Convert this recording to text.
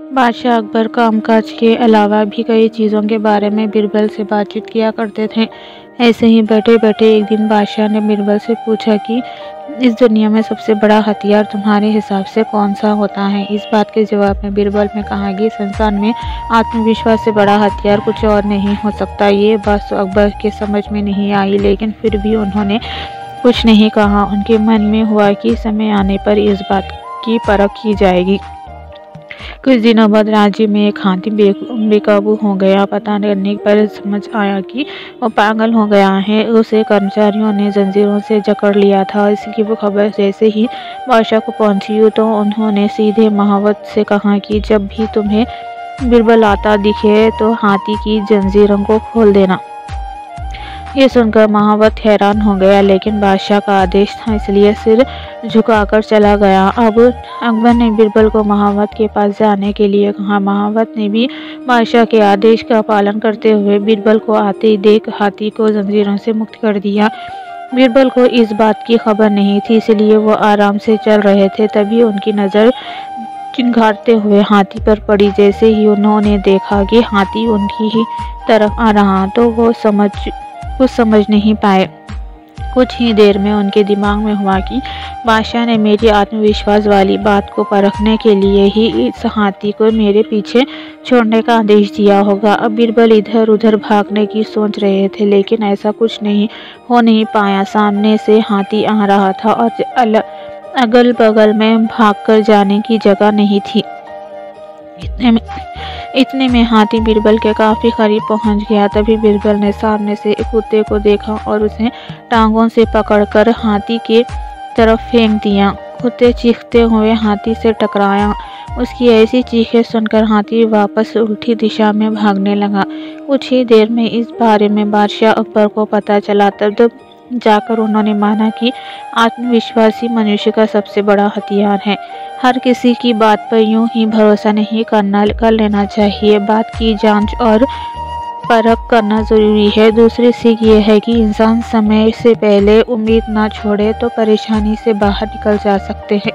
बादशाह अकबर कामकाज के अलावा भी कई चीज़ों के बारे में बीरबल से बातचीत किया करते थे। ऐसे ही बैठे बैठे एक दिन बादशाह ने बीरबल से पूछा कि इस दुनिया में सबसे बड़ा हथियार तुम्हारे हिसाब से कौन सा होता है। इस बात के जवाब में बीरबल ने कहा कि संसार में आत्मविश्वास से बड़ा हथियार कुछ और नहीं हो सकता। ये बात तो अकबर के समझ में नहीं आई, लेकिन फिर भी उन्होंने कुछ नहीं कहा। उनके मन में हुआ कि समय आने पर इस बात की परख की जाएगी। कुछ दिनों बाद राज्य में एक हाथी बेकाबू हो गया। पता करने पर समझ आया कि वो पागल हो गया है। उसे कर्मचारियों ने जंजीरों से जकड़ लिया था। इसकी वो खबर जैसे ही बादशाह को पहुंची तो उन्होंने सीधे महावत से कहा कि जब भी तुम्हें बीरबल आता दिखे तो हाथी की जंजीरों को खोल देना। ये सुनकर महावत हैरान हो गया, लेकिन बादशाह का आदेश था इसलिए सिर झुकाकर चला गया। अब अकबर ने बीरबल को महावत के पास जाने के लिए कहा। महावत ने भी बादशाह के आदेश का पालन करते हुए बीरबल को आते ही देख हाथी को जंजीरों से मुक्त कर दिया। बीरबल को इस बात की खबर नहीं थी, इसलिए वो आराम से चल रहे थे। तभी उनकी नज़र चिंगारते हुए हाथी पर पड़ी। जैसे ही उन्होंने देखा कि हाथी उनकी ही तरफ आ रहा तो वो कुछ समझ नहीं पाए। कुछ ही देर में उनके दिमाग में हुआ कि बादशाह ने मेरी आत्मविश्वास वाली बात को परखने के लिए ही इस हाथी को मेरे पीछे छोड़ने का आदेश दिया होगा। अब बीरबल इधर उधर भागने की सोच रहे थे, लेकिन ऐसा कुछ नहीं पाया। सामने से हाथी आ रहा था और अगल बगल में भागकर जाने की जगह नहीं थी। इतने में हाथी बीरबल के काफी करीब पहुंच गया। तभी बीरबल ने सामने से एक कुत्ते को देखा और उसे टांगों से पकड़कर हाथी के तरफ फेंक दिया। कुत्ते चीखते हुए हाथी से टकराया। उसकी ऐसी चीखें सुनकर हाथी वापस उल्टी दिशा में भागने लगा। कुछ ही देर में इस बारे में बादशाह अकबर को पता चला। तब जाकर उन्होंने माना कि आत्मविश्वासी मनुष्य का सबसे बड़ा हथियार है। हर किसी की बात पर यूं ही भरोसा नहीं कर लेना चाहिए। बात की जांच और परख करना जरूरी है। दूसरी सीख ये है कि इंसान समय से पहले उम्मीद ना छोड़े तो परेशानी से बाहर निकल जा सकते हैं।